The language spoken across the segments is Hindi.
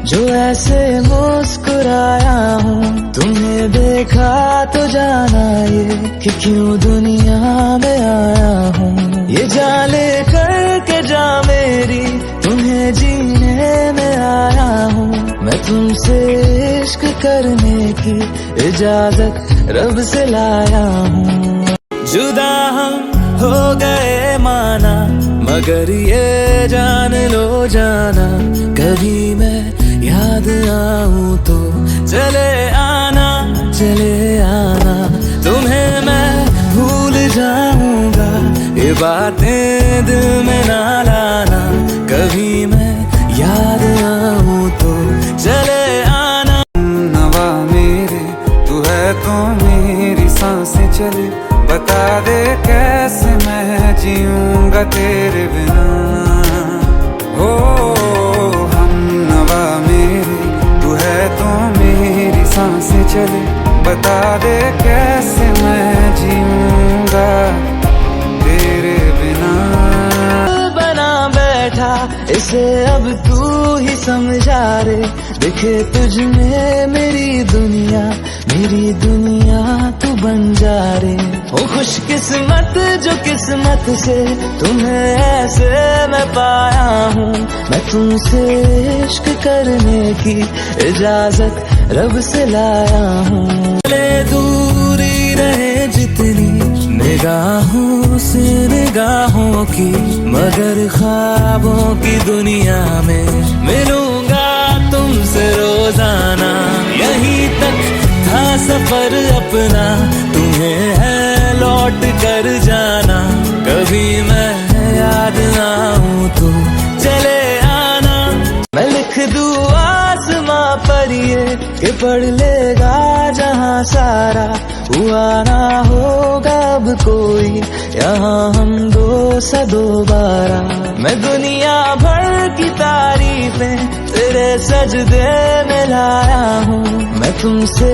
जो ऐसे मुस्कुराया हूँ। तुम्हें देखा तो जाना ये कि क्यों दुनिया में आया हूँ। ये जान ले करके जा मेरी, तुम्हें जीने में आया हूँ। मैं तुमसे इश्क करने की इजाजत रब से लाया हूँ। जुदा हम हो गए माना, मगर ये जान लो जाना, कभी मैं याद आऊं तो चले आना, चले आना। तुम्हें मैं भूल जाऊंगा, ये बातें दिल में ना लाना, कभी मैं याद आऊं तो चले आना। नवा मेरे तू है तो मेरी सांसें चले, बता दे कैसे मैं जीऊंगा तेरे बिना। हो हम नवा मेरे तू है तो मेरी सांसें चले, बता दे कैसे मैं जीऊंगा तेरे बिना। बना बैठा इसे अब तू ही समझा रे, दिखे तुझ में मेरी दुनिया तू बन जा रे। ओ खुशकिस्मत जो किस्मत से तुम्हें ऐसे मैं पाया हूँ। मैं तुमसे इश्क करने की इजाजत रब से लाया हूँ। चले दूरी रहे जितनी निगाहों से निगाहों की, मगर ख्वाबों की दुनिया में मिलूंगा तुमसे रोजाना। यहीं तक था सफर अपना, तुम्हें है लौट कर जाना, कभी मैं याद आऊं तो चले आना। मैं लिख दूं आसमां पर ये कि पढ़ लेगा जहां सारा, हुआ ना होगा अब कोई यहाँ हम दो सा दोबारा। मैं दुनिया भर की तारीफें तेरे सजदे में लाया हूँ। मैं तुमसे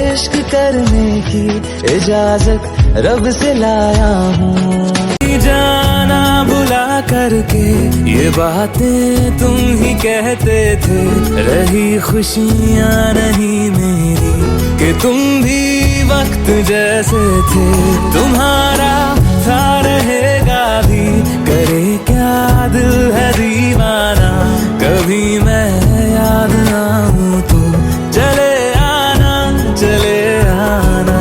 इश्क करने की इजाजत रब से लाया हूँ। जाना भुला करके ये बातें तुम ही कहते थे, रही खुशियाँ नहीं मेरी कि तुम भी वक्त जैसे थे। तुम्हारा था रहेगा भी, करे क्या दिल है दीवाना, कभी मैं याद आऊं तो चले आना, चले आना।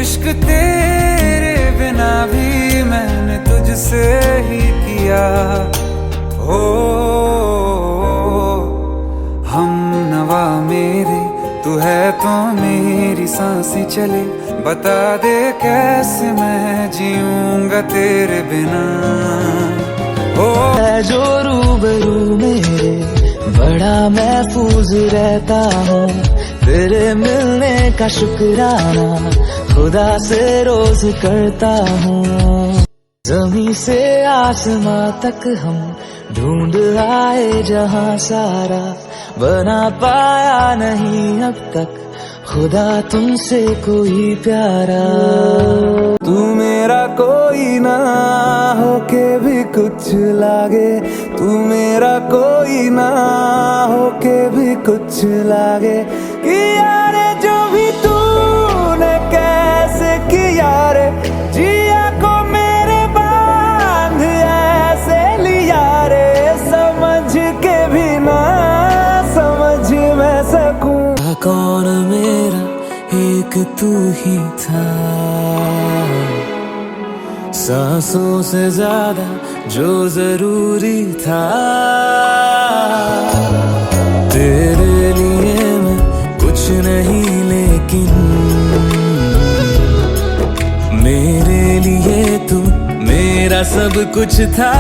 इश्क तेरे बिना भी मैंने तुझसे ही किया। हो हम नवा मेरे तू है तो मेरी सांसें चले, बता दे कैसे मैं जीऊंगा तेरे बिना। हो जो रूबरू मेरे बड़ा महफूज रहता हूँ, तेरे मिलने का शुक्राना खुदा से रोज करता हूँ। जमीन से आसमां तक हम ढूंढ आए जहाँ सारा, बना पाया नहीं अब तक खुदा तुमसे कोई प्यारा। तू मेरा कोई ना होके भी कुछ लागे, तू मेरा कोई ना होके भी कुछ लागे। किया रे जो भी तूने कैसे किया रे, जिया को मेरे बांध ऐसे लिया रे, समझ के भी ना समझ मैं सकूं। कौन मेरा एक तू ही था, सांसों से ज्यादा जो जरूरी था। तेरे लिए मैं कुछ नहीं लेकिन मेरे लिए तू मेरा सब कुछ था।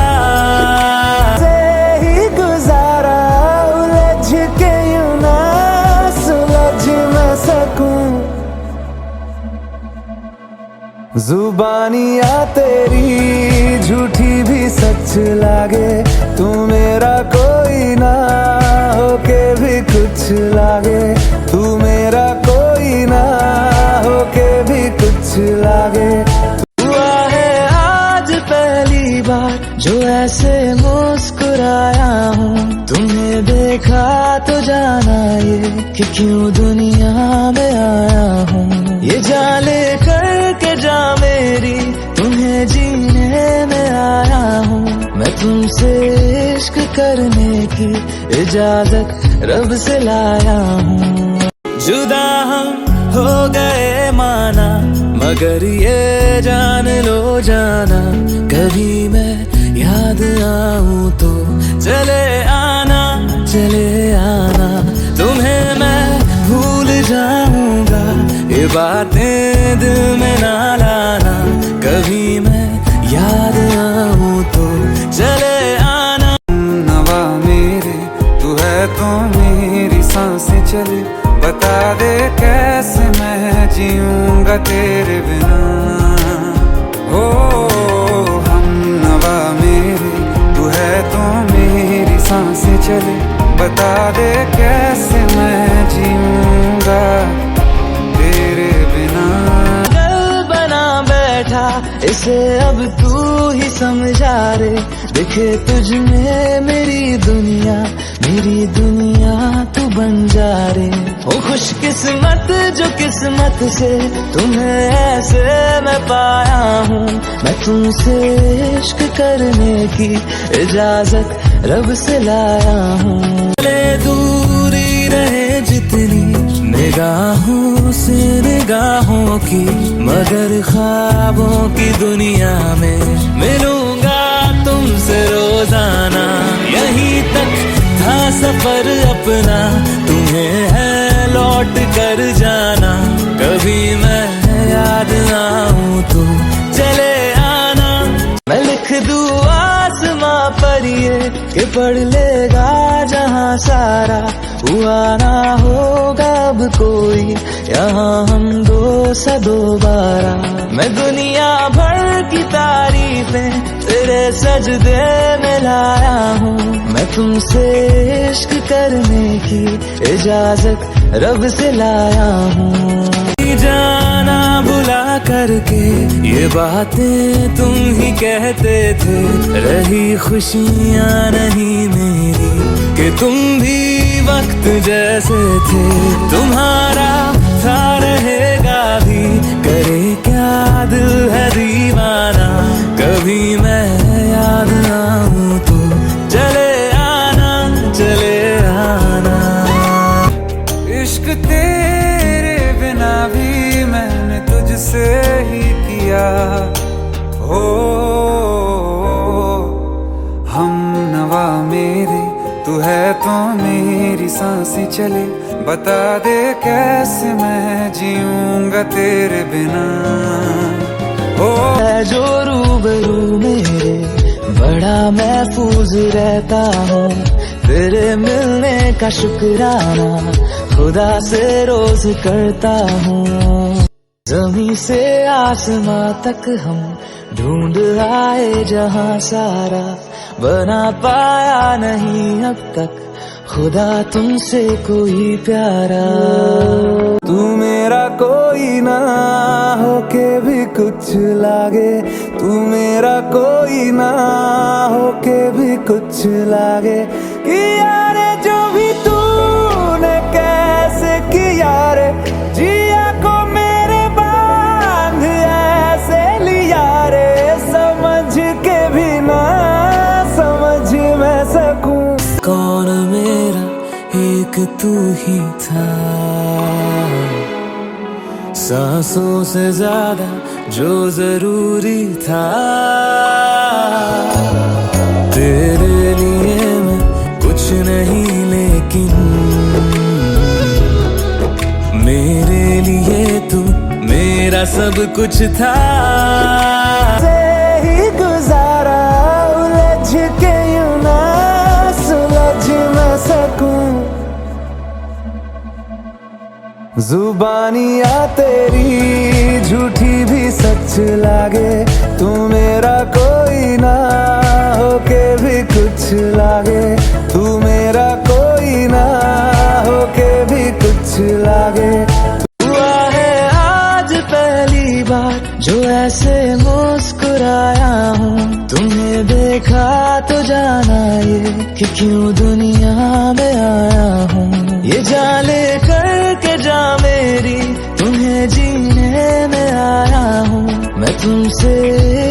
से ही गुजारा उलझ के यूं ना सुलझ मैं सकूं। जुबानियाँ तेरी झूठी भी सच लागे, तू मेरा कोई ना होके भी कुछ लागे, तू मेरा कोई ना होके भी कुछ लागे। हुआ है आज पहली बार जो ऐसे मुस्कुराया हूँ, तुम्हें देखा जाना ये कि क्यों दुनिया में आया हूँ। ये जाले करके जा मेरी तुम्हें जीने में आया हूँ। मैं तुमसे इश्क करने की इजाजत रब से लाया हूँ। जुदा हम हो गए माना, मगर ये जान लो जाना, कभी मैं याद आऊं तो चले आना, चले आना। तुम्हें मैं भूल जाऊंगा, ये बातें दिल में ना लाना, कभी मैं याद आऊं तो चले आना। नवा मेरे तू है तो मेरी सांसें चले, बता दे कैसे मैं जीऊंगा तेरे बिना। हो हम नवा मेरे तू है तो मेरी सांसें चले, बता दे कैसे मैं जीऊंगा तेरे बिना। पागल बना बैठा इसे अब तू ही समझा रे, दिखे तुझ में मेरी दुनिया तू बन जा रे। ओ खुशकिस्मत जो किस्मत से तुम्हें ऐसे मैं पाया हूँ। मैं तुमसे इश्क करने की इजाजत रब से लाया हूँ। चले दूरी रहे जितनी निगाहों से निगाहों की, मगर ख्वाबों की दुनिया में मिलूंगा तुमसे रोजाना। यहीं तक था सफर अपना, तुम्हें है लौट कर जाना, कभी मैं याद आऊं तो चले आना। मैं लिख दूं आसमां पर ये कि पढ़ लेगा जहां सारा, हुआ ना होगा अब कोई यहाँ हम दो सा दोबारा। मैं दुनिया भर की तारीफें तेरे सजदे में लाया हूँ। मैं तुमसे इश्क करने की इजाजत रब से लाया हूँ। जाना भुला करके ये बातें तुम ही कहते थे, रही खुशियाँ नहीं मेरी कि तुम भी वक्त जैसे थे। तुम्हारा था रहेगा भी, करे क्या दिल है दीवाना, कभी मैं याद आऊं तो चले आना, चले आना। इश्क तेरे बिना भी मैंने तुझसे ही किया। हो हम नवा मेरे तू है तो मेरी सांसें चले, बता दे कैसे मैं जीऊंगा तेरे बिना। हो जो रूबरू मेरे बड़ा महफूज रहता हूँ, तेरे मिलने का शुक्राना खुदा से रोज करता हूँ। जमीन से आसमां तक हम ढूंढ आए जहाँ सारा, बना पाया नहीं अब तक खुदा तुमसे कोई प्यारा। तू मेरा कोई ना होके भी कुछ लागे, तू मेरा कोई ना होके भी कुछ लागे। किया रे जो भी तूने कैसे किया रे, जिया को मेरे बांध ऐसे लिया रे, समझ के भी ना समझ मैं सकूं। कौन मेरा एक तू ही था, सांसों से ज्यादा जो जरूरी था। तेरे लिए मैं कुछ नहीं लेकिन मेरे लिए तू मेरा सब कुछ था। से ही गुजारा उलझ के यूं ना सुलझ मैं सकूं। जुबानियाँ तेरी झूठी भी सच लागे, तू मेरा कोई ना होके भी कुछ लागे, तू मेरा कोई ना होके भी कुछ लागे। हुआ है आज पहली बार जो ऐसे मुस्कुराया हूँ, तुम्हें देखा तो जाना ये कि क्यों दुनिया में आया हूँ। ये जाले करके जा मेरी, तुम्हें जीने में आया हूँ मैं, तुमसे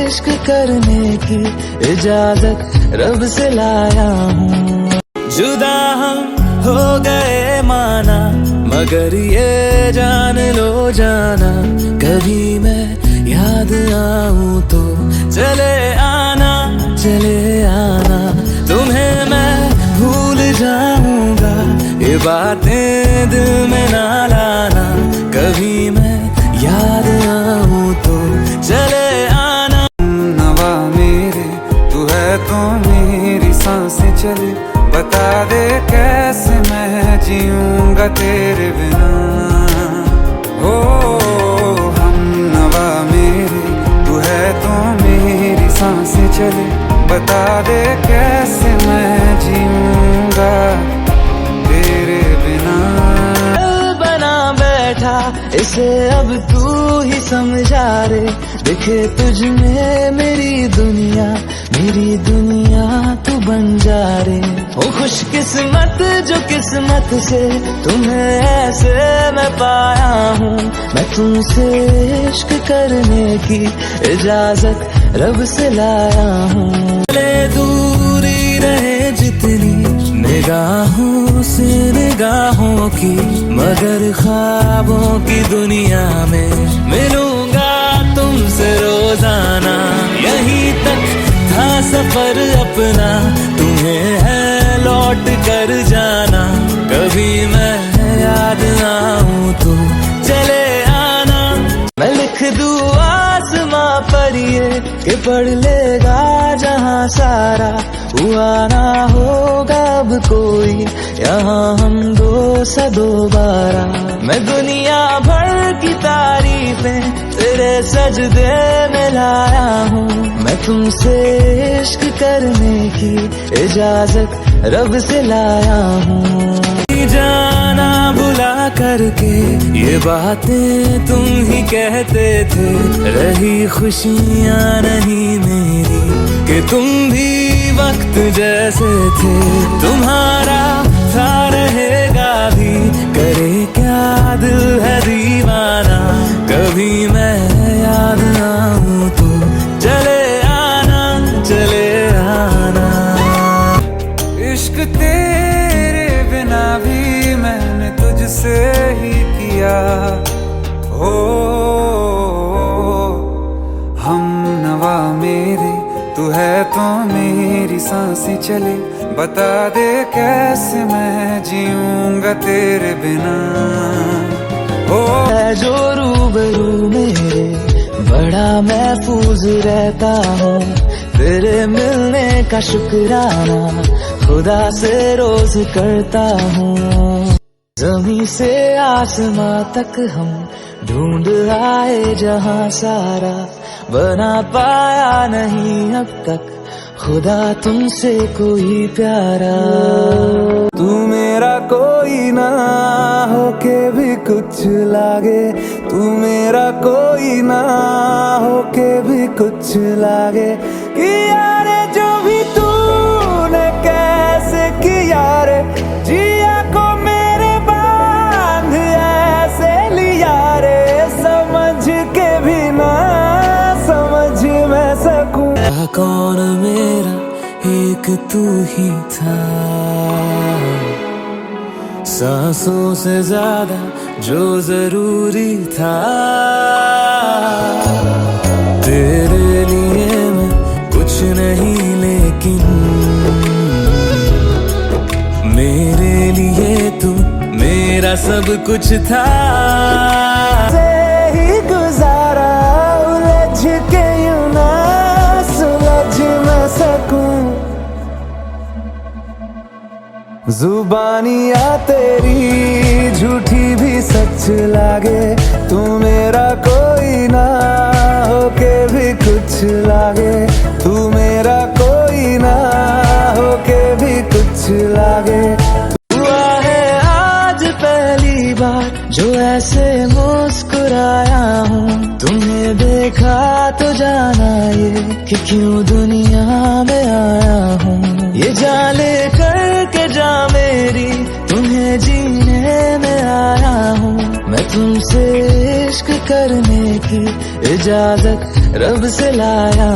इश्क करने की इजाजत रब से लाया हूँ। जुदा हम हो गए माना, मगर ये जान लो जाना, कभी मैं याद आऊं तो चले आना, चले आना, तुम्हें मैं भूल जाऊंगा, ये बातें दिल में ना लाना, कभी मैं याद आऊं तो चले आना। नवा मेरे तू है तो मेरी सांसें चले, बता दे कैसे मैं जीऊंगा तेरे बिना। हो हम नवा मेरे तू है तो मेरी सांसें चले, बता दे कैसे मैं जीऊंगा तेरे बिना। बना बैठा इसे अब तू ही समझा रे, दिखे तुझ में मेरी दुनिया तू बन जा रे। ओ खुशकिस्मत जो किस्मत से तुम्हें ऐसे मैं पाया हूँ, मैं तुमसे इश्क करने की इजाजत रब से लाया हूँ। चले दूरी रहे जितनी निगाहों से निगाहों की, मगर ख्वाबों की दुनिया में मिलूंगा तुमसे रोजाना। यहीं तक था सफर अपना, तुम्हें है लौट कर जाना, कभी मैं याद आऊं तो चले आना। मैं लिख दूं आसमां पर ये कि पढ़ लेगा जहां सारा, हुआ ना होगा अब कोई यहाँ हम दो सा दोबारा। मैं दुनिया भर की तारीफें तेरे सजदे में लाया हूँ, मैं तुमसे इश्क करने की इजाजत रब से लाया हूँ। जाना भुला करके ये बातें तुम ही कहते थे, रही खुशियाँ नहीं मेरी कि तुम भी वक्त जैसे थे, तुम्हारा था रहेगा भी, करे क्या दिल है दीवाना, कभी मैं याद आऊं तो चले आना, चले आना। इश्क तेरे बिना भी मैंने तुझसे ही किया, हो हम नवा मेरे तू है तो मेरी सांसें चले, बता दे कैसे मैं जीऊंगा तेरे बिना। हो जो रूबरू मेरे बड़ा महफूज रहता हूँ, तेरे मिलने का शुक्राना खुदा से रोज करता हूँ। जमीन से आसमां तक हम ढूंढ आए जहाँ सारा, बना पाया नहीं अब तक खुदा तुमसे कोई प्यारा। तू मेरा कोई ना होके भी कुछ लागे, तू मेरा कोई ना होके भी कुछ लागे, कि यारे जो भी तूने कैसे किया रे, जिया को मेरे बांध ऐसे लिया रे, समझ के भी ना समझ मैं सकूं। कौन मेरा एक तू ही था, सांसों से ज्यादा जो जरूरी था, तेरे लिए मैं कुछ नहीं लेकिन मेरे लिए तू मेरा सब कुछ था। से ही गुजारा उलझ के यूं ना सुलझ मैं सकूं, जुबानियाँ तेरी झूठी भी सच लागे, तू मेरा कोई ना होके भी कुछ लागे, तू मेरा कोई ना होके भी कुछ लागे। हुआ है आज पहली बार जो ऐसे मुस्कुराया हूँ, तुम्हें देखा तो जाना ये कि क्यों दुनिया में आया हूँ। ये जाले करके जा मेरी, तुम्हें जीने तुमसे इश्क करने की इजाजत रब से लाया